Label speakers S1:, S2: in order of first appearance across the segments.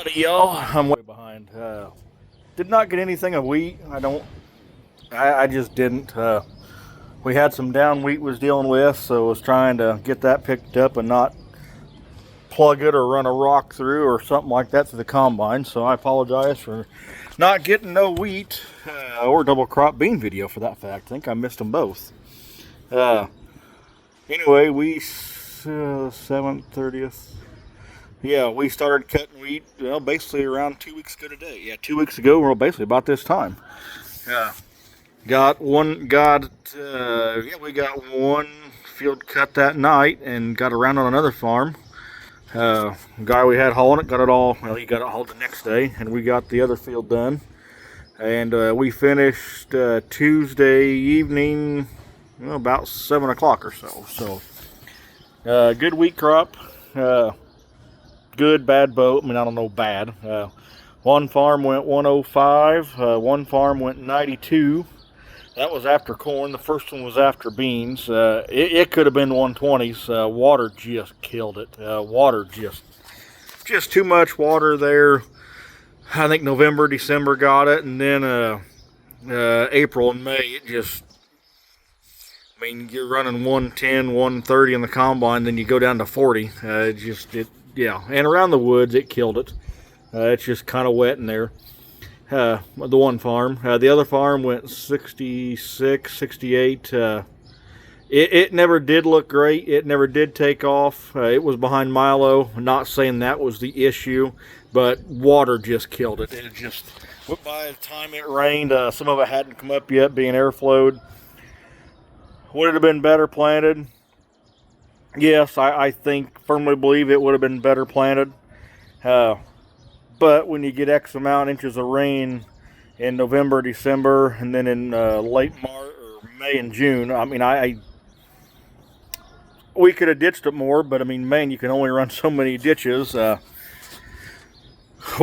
S1: Howdy, y'all. I'm way behind. Did not get anything of wheat. I just didn't. We had some down wheat was dealing with, so I was trying to get that picked up and not plug it or run a rock through or something like that through the combine. So I apologize for not getting no wheat or double crop bean video for that fact. I think I missed them both. Anyway, we 7th, 30th. Yeah, we started cutting wheat, basically around 2 weeks ago today. Yeah, 2 weeks ago, well, basically about this time. Yeah, we got one field cut that night and got around on another farm. Guy we had hauling it got it all, well, he got it hauled the next day, and we got the other field done. And we finished Tuesday evening, about 7 o'clock or so. So, good wheat crop. Good, bad boat. I mean, I don't know bad. One farm went 105. One farm went 92. That was after corn. The first one was after beans. It could have been 120s. Water just killed it. Just too much water there. I think November, December got it, and then April and May, you're running 110, 130 in the combine, then you go down to 40. Yeah, and around the woods, it killed it. It's just kind of wet in there. The one farm. The other farm went 66, 68. It never did look great. It never did take off. It was behind Milo. I'm not saying that was the issue, but water just killed it. It just, by the time it rained, some of it hadn't come up yet, being airflowed. Would it have been better planted? Yes, I firmly believe it would have been better planted. But when you get X amount of inches of rain in November, December, and then in late March or May and June, we could have ditched it more, but man, you can only run so many ditches. Would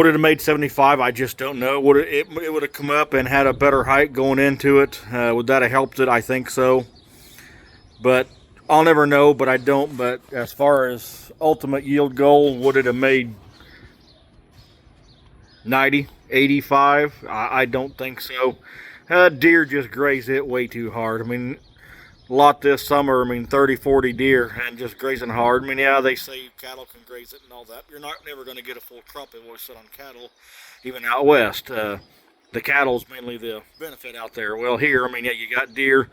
S1: it have made 75? I just don't know. It would have come up and had a better height going into it. Would that have helped it? I think so. But I'll never know, but I don't. But as far as ultimate yield goal, would it have made 90, 85? I don't think so. Deer just graze it way too hard. A lot this summer, 30, 40 deer and just grazing hard. Yeah, they say cattle can graze it and all that. You're never going to get a full crop. They've always said on cattle, even out west. The cattle's mainly the benefit out there. Well, here, yeah, you got deer.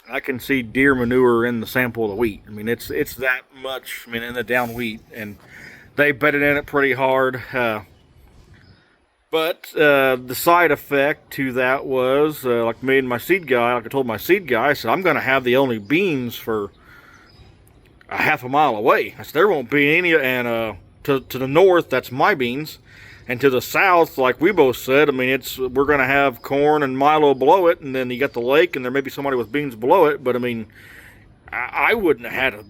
S1: I can see deer manure in the sample of the wheat. It's that much, in the down wheat, and they bedded in it pretty hard. But the side effect to that was, like me and my seed guy, like I told my seed guy, I said, I'm going to have the only beans for a half a mile away. I said, there won't be any, and to the north, that's my beans. And to the south, like we both said, we're going to have corn and Milo below it, and then you got the lake, and there may be somebody with beans below it. But I wouldn't have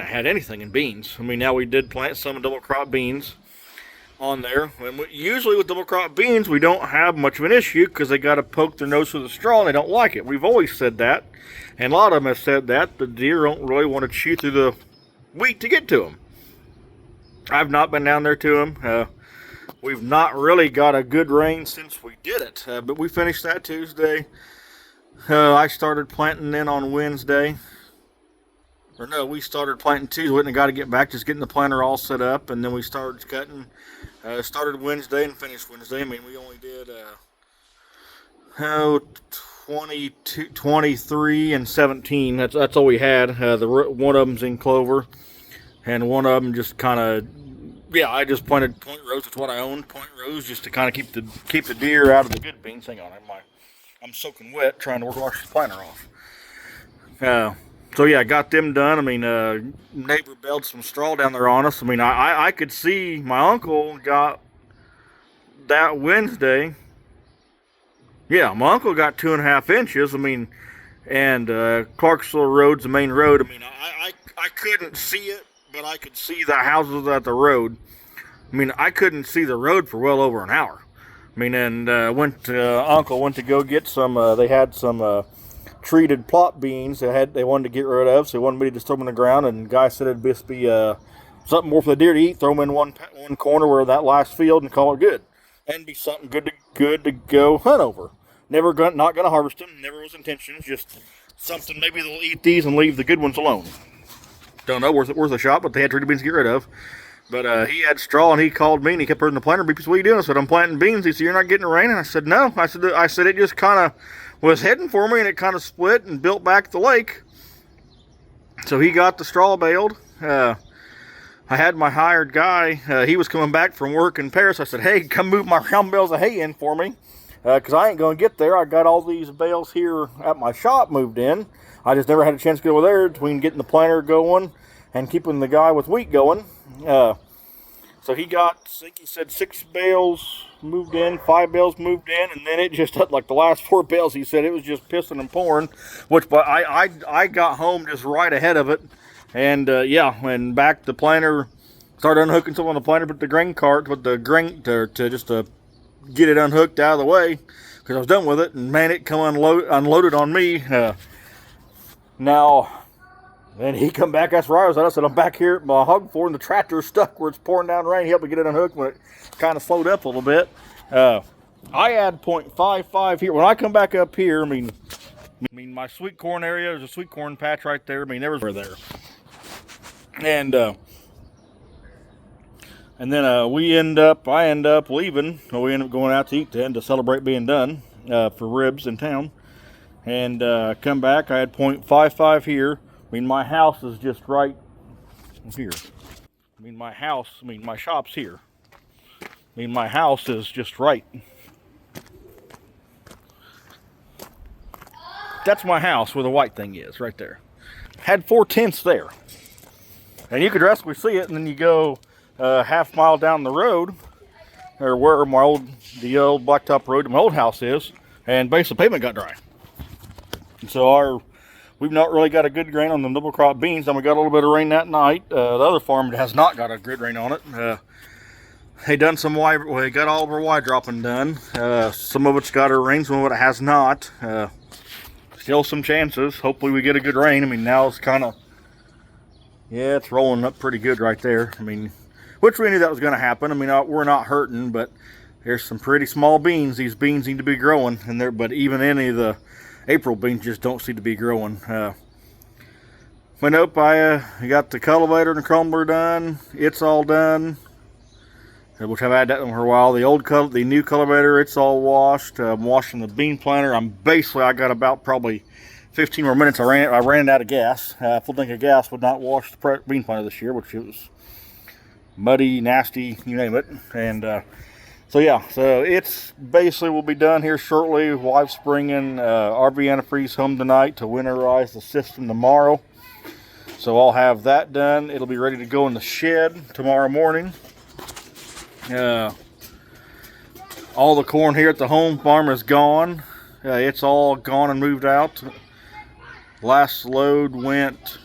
S1: had anything in beans. Now we did plant some double crop beans on there. And usually with double crop beans, we don't have much of an issue because they got to poke their nose through the straw and they don't like it. We've always said that, and a lot of them have said that the deer don't really want to chew through the wheat to get to them. I've not been down there to them. We've not really got a good rain since we did it, but we finished that Tuesday. I started planting then on Wednesday. Or no, we started planting Tuesday. We got to get back, just getting the planter all set up, and then we started cutting. Started Wednesday and finished Wednesday. We only did 22, 23, and 17. That's all we had. One of them's in clover, and one of them just kind of. Yeah, I just planted point rows. That's what I own, point rows, just to kind of keep the deer out of the good beans. Hang on, I'm soaking wet trying to wash the planter off. So yeah, I got them done. Neighbor bailed some straw down there on us. I could see my uncle got that Wednesday. Yeah, my uncle got 2.5 inches. And Clarksville Road's the main road. I couldn't see it, but I could see the houses at the road. I couldn't see the road for well over an hour. Uncle went to go get some, they had some treated plot beans they wanted to get rid of, so he wanted me to just throw them in the ground, and the guy said it'd just be something more for the deer to eat, throw them in one corner where that last field and call it good. And be something good to go hunt over. Not gonna harvest them, never was intentions, just something maybe they'll eat these and leave the good ones alone. Don't know, worth a shot, but they had tree beans to get rid of. But he had straw, and he called me, and he kept hurting the planter. He said, "What are you doing?" I said, "I'm planting beans." He said, "You're not getting rain?" And I said, "No." I said, "It just kind of was heading for me, and it kind of split and built back the lake." So he got the straw baled. I had my hired guy. He was coming back from work in Paris. I said, "Hey, come move my round bales of hay in for me, because I ain't going to get there. I got all these bales here at my shop moved in. I just never had a chance to go over there between getting the planter going and keeping the guy with wheat going." So he got, I think he said 6 bales moved in, 5 bales moved in, and then it just, like the last 4 bales, he said it was just pissing and pouring, but I got home just right ahead of it, and when back the planter, started unhooking some on the planter, but the grain cart with the grain to get it unhooked out of the way, because I was done with it, and man, it come unloaded on me. Now, and he come back, that's where I was at. I said, "I'm back here at my hog floor, and the tractor's stuck where it's pouring down rain." He helped me get it unhooked when it kind of slowed up a little bit. I had 0.55 here. When I come back up here, I mean, my sweet corn area, there's a sweet corn patch right there. I mean, there was there. And then I end up leaving. We end up going out to eat then to celebrate being done for ribs in town. And come back, I had 0.55 here. I mean, my house is just right here. My shop's here. My house is just right. That's my house where the white thing is, right there. Had 4 tents there. And you could drastically see it, and then you go half mile down the road, or where the old blacktop road to my old house is, and base of pavement got dry. And so we've not really got a good rain on the double crop beans. Then we got a little bit of rain that night. The other farm has not got a good rain on it. They done some they got all of our Y dropping done. Some of it's got a rain, some of it has not. Still some chances. Hopefully we get a good rain. I mean, now it's kind of, it's rolling up pretty good right there. I mean, which we knew that was going to happen. I mean, we're not hurting, but there's some pretty small beans. These beans need to be growing, but even any of the April beans just don't seem to be growing. But nope, I got the cultivator and the crumbler done. It's all done, which I've had that one for a while. The new cultivator, it's all washed. I'm washing the bean planter. I got about probably 15 more minutes. I ran out of gas. Full tank of gas would not wash the bean planter this year, which it was muddy, nasty, you name it. And so it's basically will be done here shortly. Wife's bringing RV antifreeze home tonight to winterize the system tomorrow. So I'll have that done. It'll be ready to go in the shed tomorrow morning. All the corn here at the home farm is gone. It's all gone and moved out. Last load went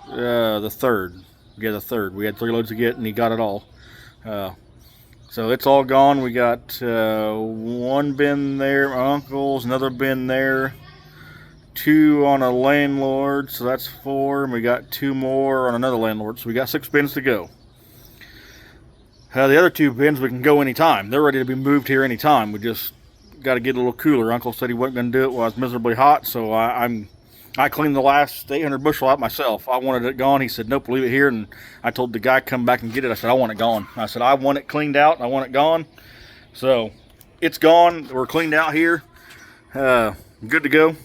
S1: the 3rd. Yeah, the 3rd. We had 3 loads to get, and he got it all. So it's all gone. We got 1 bin there, my uncle's, another bin there, 2 on a landlord, so that's 4, and we got 2 more on another landlord, so we got 6 bins to go. The other 2 bins we can go anytime. They're ready to be moved here anytime. We just got to get a little cooler. Uncle said he wasn't going to do it while I was miserably hot, so I cleaned the last 800 bushel out myself. I wanted it gone. He said, "Nope, leave it here." And I told the guy, "Come back and get it." I said, "I want it gone." I said, "I want it cleaned out. I want it gone." So it's gone. We're cleaned out here. Good to go.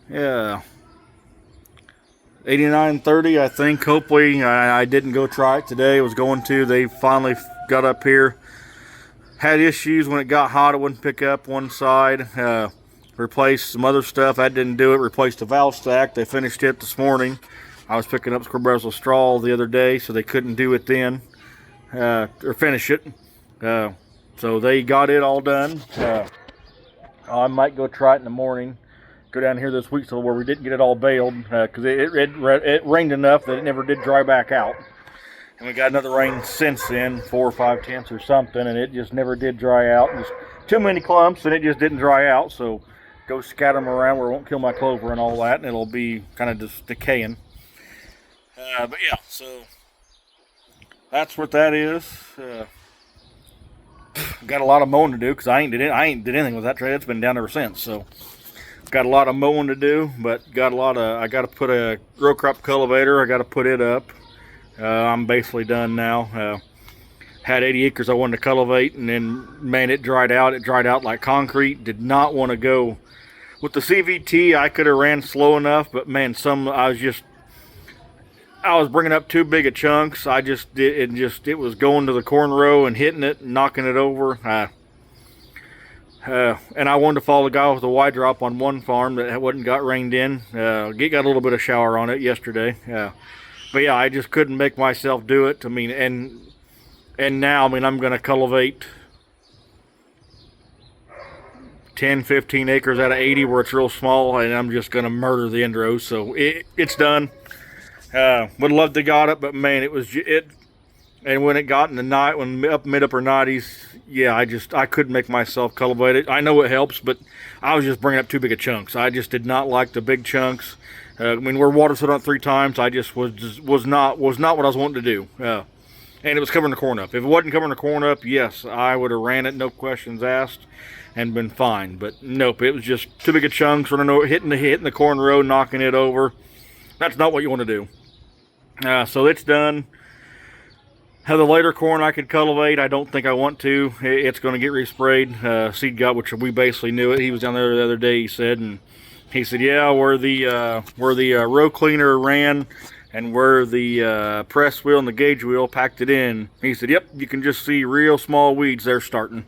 S1: Yeah. 89.30, I think. Hopefully, I didn't go try it today. I was going to. They finally got up here. Had issues when it got hot. It wouldn't pick up one side. Replaced some other stuff. I didn't do it. Replaced the valve stack. They finished it this morning. I was picking up square barrels of straw the other day, so they couldn't do it then, or finish it. So they got it all done. I might go try it in the morning. Go down here this week so where we didn't get it all baled, because it rained enough that it never did dry back out. And we got another rain since then, 4 or 5 tenths or something, and it just never did dry out. Just too many clumps, and it just didn't dry out. So go scatter them around where it won't kill my clover and all that, and it'll be kind of just decaying. But yeah, so that's what that is. Got a lot of mowing to do because I ain't did anything with that trailer. It's been down ever since. So got a lot of mowing to do, but I got to put a row crop cultivator. I got to put it up. I'm basically done now. Had 80 acres I wanted to cultivate, and then man, it dried out. It dried out like concrete. Did not want to go with the CVT. I could have ran slow enough, but man, I was bringing up too big of chunks. It was going to the corn row and hitting it and knocking it over. And I wanted to follow the guy with the wide drop on one farm that wasn't got rained in. It got a little bit of shower on it yesterday. But yeah, I just couldn't make myself do it. I mean, and now, I mean, I'm going to cultivate 10, 15 acres out of 80 where it's real small, and I'm just going to murder the end rows. So it's done. Would love to got it, but man, and when it got in the night, when mid upper 90s, yeah, I couldn't make myself cultivate it. I know it helps, but I was just bringing up too big of chunks. I just did not like the big chunks. I mean, we're water set on 3 times. I just was not what I was wanting to do. And it was covering the corn up. If it wasn't covering the corn up, yes, I would have ran it, no questions asked, and been fine. But nope, it was just too big of chunks, hitting the corn row, knocking it over. That's not what you want to do. So it's done. Have the later corn I could cultivate. I don't think I want to. It's going to get resprayed. Seed guy, which we basically knew it. He was down there the other day. He said, yeah, where the row cleaner ran and where the press wheel and the gauge wheel packed it in. He said, yep, you can just see real small weeds there starting.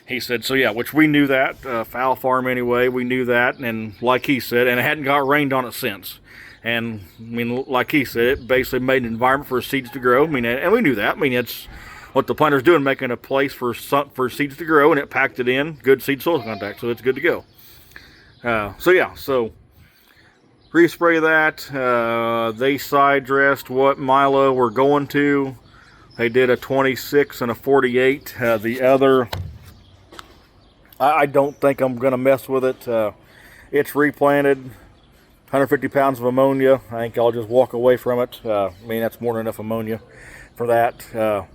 S1: He said, so yeah, which we knew that. Fowl farm anyway, we knew that. And like he said, and it hadn't got rained on it since. And I mean, like he said, it basically made an environment for seeds to grow. I mean, and we knew that. I mean, it's what the planter's doing, making a place for seeds to grow, and it packed it in. Good seed soil contact, so it's good to go. So yeah, so respray that. They side dressed what Milo were going to. They did a 26 and a 48. The other, I don't think I'm going to mess with it. It's replanted. 150 pounds of ammonia. I think I'll just walk away from it. I mean, that's more than enough ammonia for that.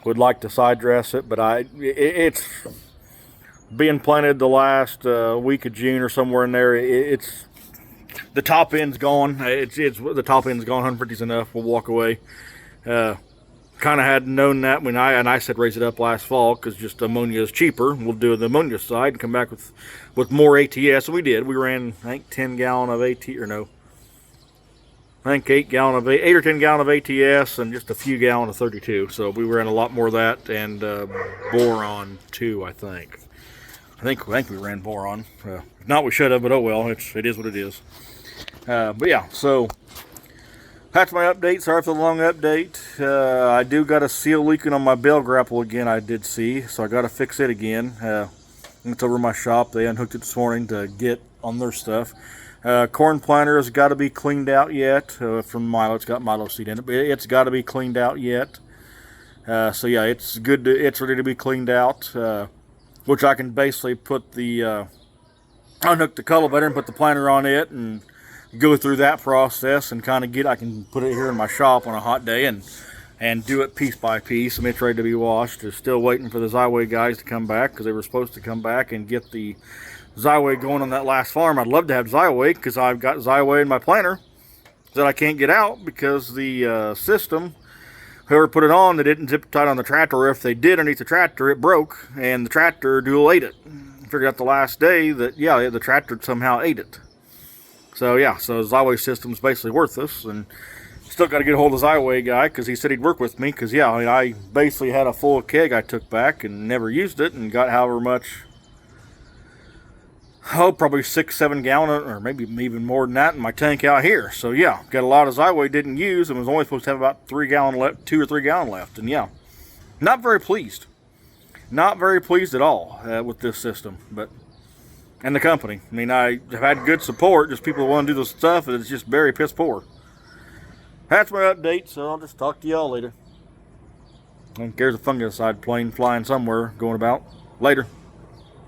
S1: Would like to side dress it, but it's being planted the last week of June or somewhere in there. It's the top end's gone. The top end's gone. 150's enough. We'll walk away. Kind of had known that when I said raise it up last fall because just ammonia is cheaper. We'll do the ammonia side and come back with more ATS. And we did. We ran, I think, 10 gallon of AT, or no, I think 8 or 10 gallon of ATS and just a few gallon of 32. So we ran a lot more of that, and boron too, I think. I think we ran boron. If not, we should have, but oh well. It is what it is. But yeah, so that's my update. Sorry for the long update. I do got a seal leaking on my bell grapple again, I did see. So I got to fix it again. It's over my shop. They unhooked it this morning to get on their stuff. Corn planter has got to be cleaned out yet. From Milo, it's got Milo seed in it. But it's got to be cleaned out yet. So yeah, it's good. It's ready to be cleaned out. Which I can basically put unhook the cultivator and put the planter on it and go through that process and kind of I can put it here in my shop on a hot day and do it piece by piece. And it's ready to be washed. Just still waiting for the Xyway guys to come back because they were supposed to come back and get the Xyway going on that last farm. I'd love to have Xyway because I've got Xyway in my planter that I can't get out because the system, whoever put it on, they didn't zip tight on the tractor, or if they did underneath the tractor, it broke and the tractor dual ate it. Figured out the last day that, yeah, the tractor somehow ate it. So yeah, so Xyway system's basically worthless, and still got to get a hold of the Xyway guy because he said he'd work with me. Because yeah, I mean, I basically had a full keg I took back and never used it, and got however much, probably 6-7 gallon, or maybe even more than that in my tank out here. So yeah, got a lot of Xyway didn't use, and was only supposed to have about 3 gallon left, 2 or 3 gallon left. And yeah, not very pleased, not very pleased at all with this system, but. And the company. I mean, I have had good support, just people want to do the stuff, and it's just very piss poor. That's my update, so I'll just talk to y'all later. I think there's a fungicide plane flying somewhere, going about. Later.